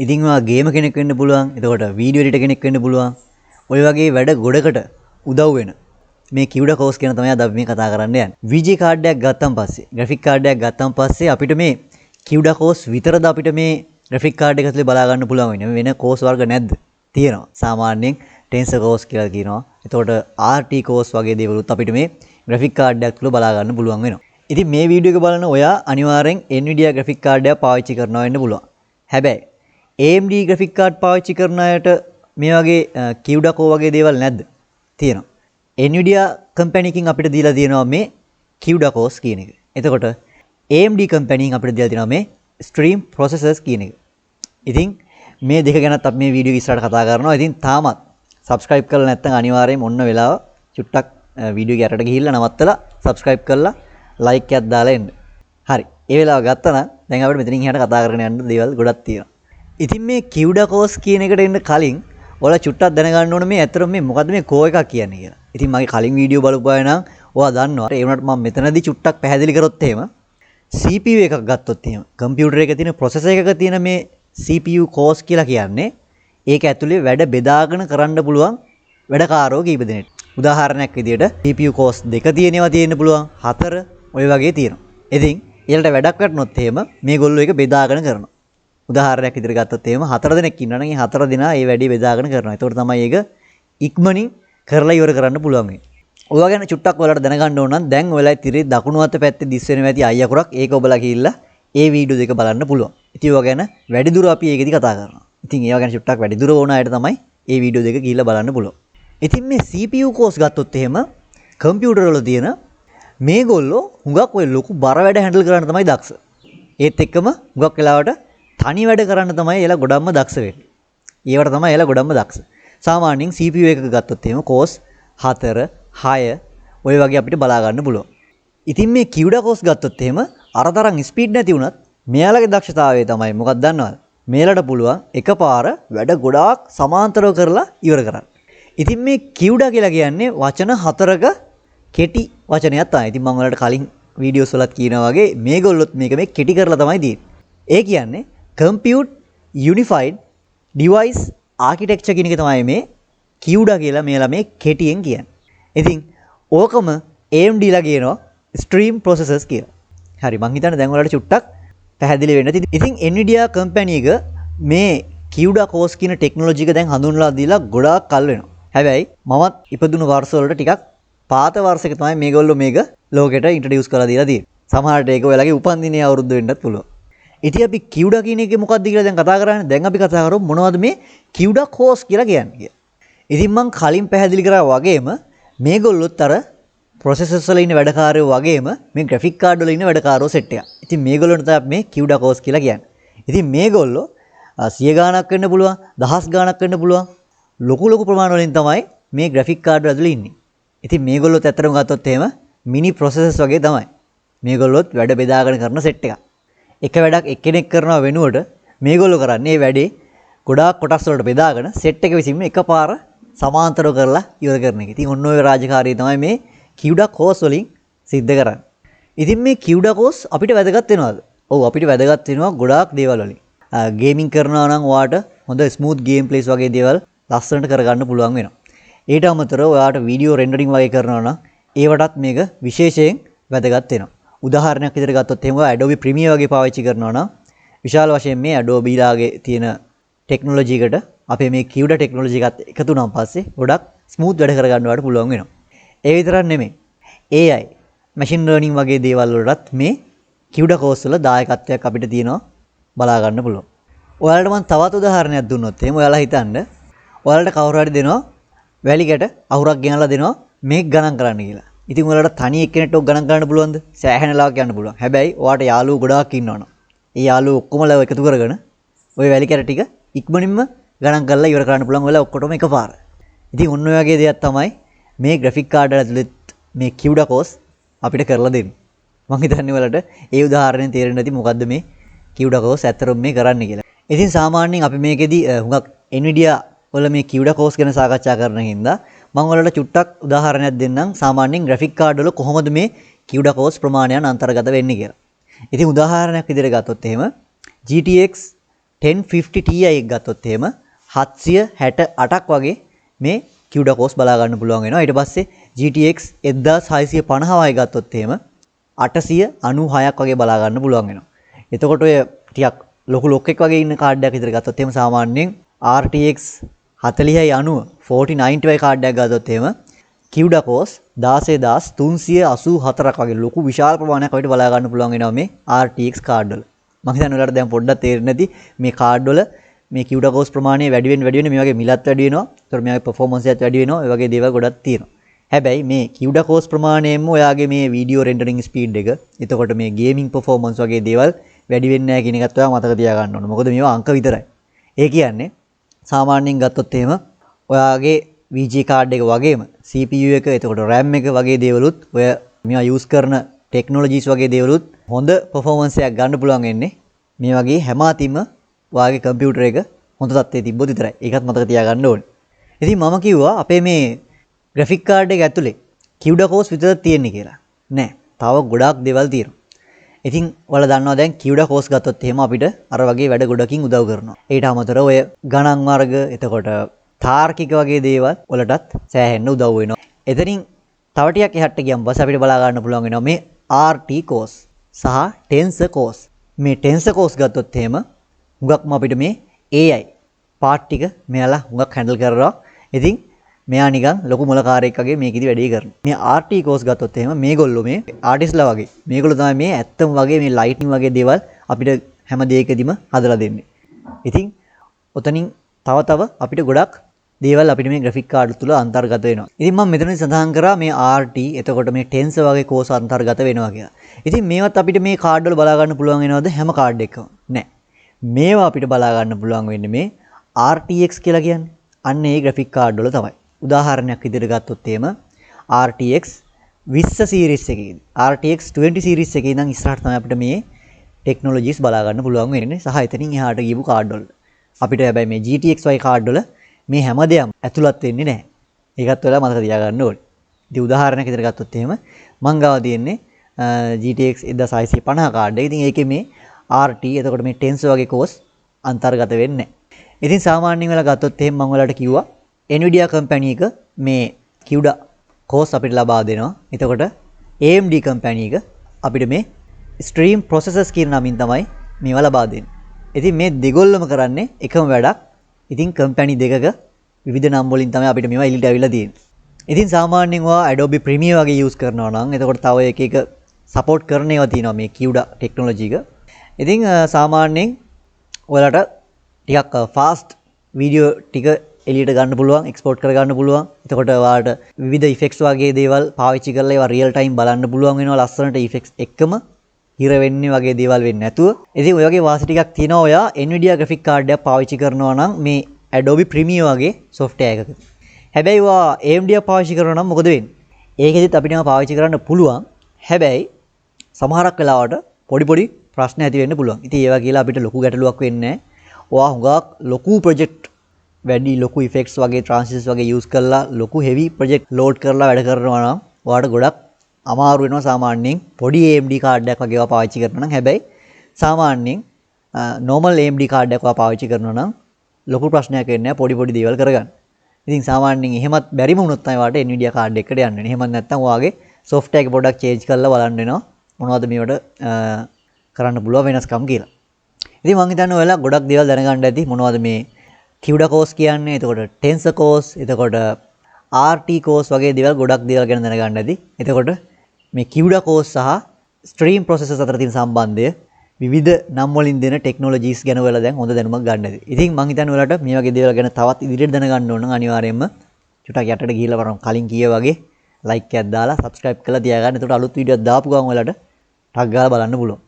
ඉතින් ඔයා ගේම කෙනෙක් වෙන්න පුළුවන්. එතකොට වීඩියෝ එඩිටර් කෙනෙක් වෙන්න පුළුවන්. ඔය වගේ වැඩ ගොඩකට උදව් වෙන මේ CUDA course කියන තමයි අද අපි මේ කතා කරන්න යන්නේ. VGA කාඩ් එකක් ගත්තන් පස්සේ, graphic කාඩ් එකක් ගත්තන් පස්සේ අපිට මේ CUDA course විතරද අපිට මේ graphic කාඩ් එක ඇතුලේ බලා ගන්න පුළුවන් වෙන්නේ. වෙන course වර්ග නැද්ද? තියෙනවා. සාමාන්‍යයෙන් Tensor course කියලා කියනවා. එතකොට RT course වගේ දේවලුත් අපිට මේ graphic කාඩ් එකක් තුල බලා ගන්න පුළුවන් වෙනවා. ඉතින් මේ වීඩියෝ එක බලන ඔයා අනිවාර්යෙන් Nvidia graphic කාඩ් එකක් පාවිච්චි කරනවා වෙන්න පුළුවන්. හැබැයි AMD graphic card පාවිච්චි කරන අයට මේ වගේ CUDA core වගේ දේවල් නැද්ද? තියෙනවා. Nvidia company එකකින් අපිට දීලා තියෙනවා මේ CUDA cores කියන එක. එතකොට AMD company එකකින් අපිට දීලා තියෙනවා මේ stream processors කියන එක. ඉතින් මේ දෙක ගැනත් අපි මේ වීඩියෝ ඉස්සරහට කතා කරනවා. ඉතින් තාමත් subscribe කරලා නැත්නම් අනිවාර්යයෙන් ඔන්න වෙලාව චුට්ටක් වීඩියෝ එක යටට ගිහිල්ලා නවත්තලා subscribe කරලා like එකක් දාලා එන්න. හරි. ඒ වෙලාව ගත්තා නම් දැන් අපිට මෙතනින් එහාට කතා කරගෙන යන්න දේවල් ගොඩක් තියෙනවා. ඉතින් මේ CUDA course කියන එකට එන්න කලින් ඔයාලා චුට්ටක් දැනගන්න ඕනේ මේ ඇත්තටම මේ මොකද්ද මේ core එකක් කියන්නේ කියලා. ඉතින් මගේ කලින් වීඩියෝ බලපු අය නම් ඔයා දන්නවා. ඒ වුණාට මම මෙතනදී චුට්ටක් පැහැදිලි කරොත් එහෙම CPU එකක් ගත්තොත් එහෙම කම්පියුටර් එකේ තියෙන processor එකක තියෙන මේ CPU course කියලා කියන්නේ ඒක ඇතුලේ වැඩ බෙදාගෙන කරන්න පුළුවන් වැඩකාරෝ කීප දෙනෙක්. උදාහරණයක් විදියට CPU course දෙක තියෙනවා තියෙන්න පුළුවන් 4 ඔය වගේ තියෙනවා. ඉතින් ඊළඟට වැඩක් වටනොත් එහෙම මේගොල්ලෝ ඒක බෙදාගෙන කරනවා. උදාහරණයක් විදිහට ගත්තොත් එහෙම 4 දෙනෙක් ඉන්නවා නම් ඒ 4 දෙනා ඒ වැඩේ බෙදාගෙන කරනවා. ඒතකොට තමයි ඒක ඉක්මනින් කරලා ඉවර කරන්න පුළුවන් වෙන්නේ. ඔයවා ගැන චුට්ටක් ඔයාලට දැනගන්න ඕන නම් දැන් ඔයාලා ඉතිරි දකුණු අත පැත්තේ දිස් වෙන ඇති අයියකුරක් ඒක ඔබලා ගිහිල්ලා ඒ වීඩියෝ දෙක බලන්න පුළුවන්. ඉතින් ඔයවා ගැන වැඩිදුර අපි ඒකෙදි කතා කරනවා. ඉතින් ඒවා ගැන චුට්ටක් වැඩිදුර ඕන අයට තමයි ඒ වීඩියෝ දෙක ගිහිල්ලා බලන්න පුළුවන්. ඉතින් මේ CPU course ගත්තොත් එහෙම කම්පියුටර් වල තියෙන මේගොල්ලෝ හුඟක් ඔය ලොකු බර වැඩ හැන්ඩල් කරන්න තමයි දක්ෂ. ඒත් එක්කම හුඟක් වෙලාවට තනි වැඩ කරන්න තමයි එලා ගොඩක්ම දක්ෂ වෙන්නේ. ඒවට තමයි එලා ගොඩක්ම දක්ෂ. සාමාන්‍යයෙන් CPU එකක ගත්තොත් එහෙම course 4, 6 ඔය වගේ අපිට බලා ගන්න පුළුවන්. ඉතින් මේ CUDA course ගත්තොත් එහෙම අර තරම් ස්පීඩ් නැති වුණත් මෙයාලගේ දක්ෂතාවය තමයි මොකක්ද දන්නවද? මේලට පුළුවන් එකපාර වැඩ ගොඩාක් සමාන්තරව කරලා ඉවර කරන්න. ඉතින් මේ CUDA කියලා කියන්නේ වචන 4ක කෙටි වචනයක් තමයි. ඉතින් මම ඔයාලට කලින් වීඩියෝස් වලත් කියනා වගේ මේගොල්ලොත් මේක මේ කෙටි කරලා තමයි දෙන්නේ. ඒ කියන්නේ Compute Unified Device Architecture කියන එක තමයි මේ CUDA කියලා මේලා මේ කෙටියෙන් කියන්නේ. ඉතින් ඕකම AMD ලා කියනවා Stream Processors කියලා. හරි මං හිතන්නේ දැන් ඔයාලට චුට්ටක් පැහැදිලි වෙන්න ඇති. ඉතින් Nvidia company එක මේ CUDA course කියන ටෙක්නොලොජි එක දැන් හඳුන්වලා දීලා ගොඩාක් කල් වෙනවා. හැබැයි මමත් ඉපදුණු වර්ෂ වලට ටිකක් පාත වර්ෂයක තමයි මේගොල්ලෝ මේක ලෝකෙට ඉන්ට්‍රොඩියුස් කරලා දීලා තියෙන්නේ. සමහරට ඒක ඔයාලගේ උපන්දිනයේ අවුරුද්ද වෙන්නත් පුළුවන්. ඉතින් අපි CUDA කියන එකේ මොකක්ද කියලා දැන් කතා කරන්නේ. දැන් අපි කතා කරමු මොනවද මේ CUDA course කියලා කියන්නේ කියලා. ඉතින් මම කලින් පැහැදිලි කරා වගේම මේගොල්ලොත් අර processors වල ඉන්න වැඩකාරයෝ වගේම මේ graphic card වල ඉන්න වැඩකාරයෝ set එකක්. ඉතින් මේගොල්ලොන්ට තමයි මේ CUDA course කියලා කියන්නේ. ඉතින් මේගොල්ලෝ 100 ගාණක් වෙන්න පුළුවන්, දහස් ගාණක් වෙන්න පුළුවන්. ලොකු ප්‍රමාණ වලින් තමයි මේ graphic card වල ඇතුලේ ඉන්නේ. ඉතින් මේගොල්ලොත් ඇත්තටම ගත්තොත් එහෙම mini processors වගේ තමයි. මේගොල්ලොත් වැඩ බෙදාගෙන කරන set එකක්. එක වැඩක් එක්කෙනෙක් කරනවා වෙනුවට මේගොල්ලෝ කරන්නේ මේ වැඩේ ගොඩාක් කොටස් වලට බෙදාගෙන set එක විසින්ම එකපාර සමාන්තරව කරලා ඉවර කරන එක. ඉතින් ඔන්න ඔය රාජකාරිය තමයි මේ CUDA course වලින් සිද්ධ කරන්නේ. ඉතින් මේ CUDA course අපිට වැදගත් වෙනවද? ඔව් අපිට වැදගත් වෙනවා ගොඩාක් දේවල් වලින්. ගේමින් කරනවා නම් ඔයාට හොඳ ස්මූත් ගේම් ප්ලේස් වගේ දේවල් ලස්සනට කරගන්න පුළුවන් වෙනවා. ඊට අමතරව ඔයාට වීඩියෝ රෙන්ඩරින් වගේ කරනවා නම් ඒවටත් මේක විශේෂයෙන් වැදගත් වෙනවා. උදාහරණයක් විදිහට ගත්තොත් එහෙම Adobe Premiere වගේ පාවිච්චි කරනවා නම් විශාල වශයෙන් මේ Adobe ලාගේ තියෙන ටෙක්නොලොජි එකට අපේ මේ CUDA ටෙක්නොලොජි එකත් එකතු වුණාන් පස්සේ ගොඩක් ස්මූත් වැඩ කරගන්න වට පුළුවන් වෙනවා. ඒ විතරක් නෙමෙයි. AI machine learning වගේ දේවල් වලටත් මේ CUDA course වල දායකත්වයක් අපිට තියෙනවා බලා ගන්න පුළුවන්. ඔයාලට මම තවත් උදාහරණයක් දුන්නොත් එහෙම ඔයාලා හිතන්න ඔයාලට කවුරු හරි දෙනවා වැලිකට අහුරක් ගෙනලා දෙනවා මේක ගණන් කරන්න කියලා. ඉතින් ඔයාලට තනි එක්කෙනෙක්ට ඔක් ගණන් කරන්න පුළුවන්ද? සෑහෙන ලාවක් යන්න පුළුවන්. හැබැයි ඔයාට යාළුවෝ ගොඩාක් ඉන්නවනම් ඒ යාළුවෝ ඔක්කොමලා එකතු කරගෙන ওই වැලිකට ටික ඉක්මනින්ම ගණන් කරලා ඉවර කරන්න පුළුවන් ඔයාලා ඔක්කොටම එකපාර. ඉතින් ඔන්න ඔය වගේ දෙයක් තමයි මේ graphic card වල ඇතුළේ මේ CUDA course අපිට කරලා දෙන්නේ. මම හිතන්නේ ඔයාලට ඒ උදාහරණයෙන් තේරෙන්න ඇති මොකද්ද මේ CUDA course ඇත්තටම මේ කරන්නේ කියලා. ඉතින් සාමාන්‍යයෙන් අපි මේකෙදි හුඟක් Nvidia වල මේ CUDA course ගැන සාකච්ඡා කරන හින්දා මම ඔයාලට චුට්ටක් උදාහරණයක් දෙන්නම් සාමාන්‍යයෙන් graphic card වල කොහොමද මේ CUDA course ප්‍රමාණයන් අන්තර්ගත වෙන්නේ කියලා. ඉතින් උදාහරණයක් විදිහට ගත්තොත් එහෙම GTX 1050 Ti එක ගත්තොත් එහෙම 768ක් වගේ මේ CUDA course බලා ගන්න පුළුවන් වෙනවා. ඊට පස්සේ GTX 1650 වගේ ගත්තොත් එහෙම 896ක් වගේ බලා ගන්න පුළුවන් වෙනවා. එතකොට ඔය ටිකක් ලොකු ලොක්ෙක් වගේ ඉන්න කාඩ් එකක් විතර ගත්තොත් එහෙම සාමාන්‍යයෙන් RTX 4090 4090 වගේ කාඩ් එකක් ගත්තොත් එහෙම CUDA course 16384ක් වගේ ලොකු විශාල ප්‍රමාණයක් අපිට බලා ගන්න පුළුවන් වෙනවා මේ RTX කාඩ් වල. මම හිතන්නේ ඔයාලට දැන් පොඩ්ඩක් තේරෙන්නේ නැති මේ කාඩ් වල මේ CUDA course ප්‍රමාණය වැඩි වෙන මේ වගේ මිලත් වැඩි වෙනවා. ඒතකොට මේ වගේ performance එකත් වැඩි වෙනවා. ඒ වගේ දේවල් ගොඩක් තියෙනවා. හැබැයි මේ CUDA course ප්‍රමාණයෙන්ම ඔයාගේ මේ video rendering speed එක, එතකොට මේ gaming performance වගේ දේවල් වැඩි වෙන්නේ නැහැ කියන එකත් ඔයා මතක තියාගන්න ඕනේ. මොකද මේවා අංක විතරයි. ඒ කියන්නේ සාමාන්‍යයෙන් ගත්තොත් එහෙම ඔයාගේ VG card එක වගේම CPU එක, එතකොට RAM එක වගේ දේවලුත් ඔය මේවා use කරන technologies වගේ දේවලුත් හොඳ performance එකක් ගන්න පුළුවන් වෙන්නේ මේ වගේ හැම අතින්ම ඔයාගේ computer එක හොඳ තත්ත්වයේ තිබ්බොත් විතරයි. ඒකත් මතක තියාගන්න ඕනේ. ඉතින් මම කිව්වා අපේ මේ graphic card එක ඇතුලේ CUDA course විතරක් තියෙන්නේ කියලා. නෑ. තව ගොඩාක් දේවල් තියෙනවා. ඉතින් ඔයාලා දන්නවා දැන් CUDA course ගත්තොත් එහෙම අපිට අර වගේ වැඩ ගොඩකින් උදව් කරනවා. ඊට අමතරව ඔය ගණන් වර්ග, එතකොට තාර්කික වගේ දේවල් වලටත් සෑහෙන්න උදව් වෙනවා. එතනින් තව ටිකක් එහාට ගියම පස්සේ අපිට බලා ගන්න පුළුවන් වෙනවා මේ RT course සහ Tensor course. මේ Tensor course ගත්තොත් එහෙම හුඟක්ම අපිට මේ AI part ටික මෙයාලා හුඟක් handle කරනවා. ඉතින් මෙයා නිකන් ලොකු මොලකාරයෙක් වගේ මේකෙදි වැඩේ කරනවා. මේ RT course ගත්තොත් එහෙම මේගොල්ලෝ මේ ආටිස්ලා වගේ. මේගොල්ලෝ තමයි මේ ඇත්තම වගේ මේ ලයිටින් වගේ දේවල් අපිට හැම දෙයකදීම හදලා දෙන්නේ. ඉතින් ඔතනින් තව අපිට ගොඩක් දේවල් අපිට මේ graphic card තුල අන්තර්ගත වෙනවා. ඉතින් මම මෙතනදී සඳහන් කරා මේ RT, එතකොට මේ Tensor වගේ course අන්තර්ගත වෙනවා කියලා. ඉතින් මේවත් අපිට මේ card වල බලා ගන්න පුළුවන් වෙනවද හැම card එකකම? නෑ. මේවා අපිට බලා ගන්න පුළුවන් වෙන්නේ මේ RTX කියලා කියන්නේ. අන්න ඒ graphic card වල තමයි. උදාහරණයක් විදිහට ගත්තොත් එහෙම RTX 20 series එකේදී RTX 20 series එකේ ඉඳන් ඉස්සරහට තමයි අපිට මේ technologies බලා ගන්න පුළුවන් වෙන්නේ. සහ එතනින් එහාට ගියපු card වල අපිට හැබැයි මේ GTX වගේ card වල මේ හැමදේම ඇතුළත් වෙන්නේ නැහැ. ඒකත් ඔයාලා මතක තියාගන්න ඕනේ. ඉතින් උදාහරණයක් විදිහට ගත්තොත් එහෙම මං ගාව තියෙන්නේ GTX 1650 card එක. ඉතින් ඒකේ මේ RT, එතකොට මේ Tensor වගේ course අන්තර්ගත වෙන්නේ නැහැ. ඉතින් සාමාන්‍යයෙන් වෙලා ගත්තොත් එහෙම මම ඔයාලට කිව්වා Nvidia company එක මේ CUDA course අපිට ලබා දෙනවා. එතකොට AMD company එක අපිට මේ stream processors කියන නමින් තමයි මේවා ලබා දෙන්නේ. ඉතින් මේ දෙගොල්ලම කරන්නේ එකම වැඩක්. ඉතින් company දෙකක විවිධ නම් වලින් තමයි අපිට මේවා එලිට අවිලා තියෙන්නේ. ඉතින් සාමාන්‍යයෙන් ඔයා Adobe Premiere වගේ use කරනවා නම් එතකොට තව එක support කරන ඒවා තියෙනවා මේ CUDA technology එක. ඉතින් සාමාන්‍යයෙන් ඔයාලට ටිකක් fast video ටික එලියට ගන්න පුළුවන්, export කර ගන්න පුළුවන්. එතකොට ඔයාලට විවිධ effects වගේ දේවල් පාවිච්චි කරලා ඒවා real time බලන්න පුළුවන් වෙනවා. ලස්සනට effects එක්කම හිර වෙන්නේ වගේ දේවල් වෙන්නේ නැතුව. ඉතින් ඔය වගේ වාසි ටිකක් තියෙනවා ඔයා Nvidia graphic card එකක් පාවිච්චි කරනවා නම් මේ Adobe Premiere වගේ software එකක. හැබැයි ඔයා AMD එක පාවිච්චි කරනවා නම් මොකද වෙන්නේ? ඒකෙදිත් අපිට මේවා පාවිච්චි කරන්න පුළුවන්. හැබැයි සමහරක් වෙලාවට පොඩි ප්‍රශ්න ඇති වෙන්න පුළුවන්. ඉතින් ඒවා කියලා අපිට ලොකු ගැටලුවක් වෙන්නේ නැහැ. ඔයා හුඟක් ලොකු project වැඩි ලොකු effects වගේ transistors වගේ use කරලා ලොකු heavy project load කරලා වැඩ කරනවා නම් ඔයාලට ගොඩක් අමාරු වෙනවා සාමාන්‍යයෙන් පොඩි AMD card එකක් වගේ ඒවා පාවිච්චි කරනවා නම්. හැබැයි සාමාන්‍යයෙන් normal AMD card එකක් පාවිච්චි කරනවා නම් ලොකු ප්‍රශ්නයක් වෙන්නේ නැහැ පොඩි දේවල් කරගන්න. ඉතින් සාමාන්‍යයෙන් එහෙමත් බැරිම වුණොත් තමයි ඔයාලට Nvidia card එකකට යන්න වෙන්නේ. එහෙමත් නැත්නම් ඔයාගේ software එක පොඩ්ඩක් change කරලා බලන්න වෙනවා මොනවද මේවට කරන්න පුළුවන් වෙනස්කම් කියලා. ඉතින් මම හිතන්නේ ඔයාලා ගොඩක් දේවල් දැනගන්න ඇති මොනවද මේ CUDA course කියන්නේ, එතකොට Tensor course, එතකොට RT course වගේ දේවල් ගොඩක් දේවල් ගැන දැනගන්න ඇති. එතකොට මේ CUDA course සහ stream processors අතර තියෙන සම්බන්ධය, විවිධ නම් වලින් දෙන technologies ගැන ඔයාලා දැන් හොඳ දැනුමක් ගන්න ඇති. ඉතින් මම හිතන්නේ ඔයාලට මේ වගේ දේවල් ගැන තවත් ඉදිරියට දැනගන්න ඕන නම් අනිවාර්යයෙන්ම චුට්ටක් යටට ගිහිල්ලා බලන්න. කලින් කීය වගේ like එකක් දාලා subscribe කරලා තියාගන්න. එතකොට අලුත් වීඩියෝක් දාපු ගමන් ඔයාලට ටක් ගාලා බලන්න පුළුවන්.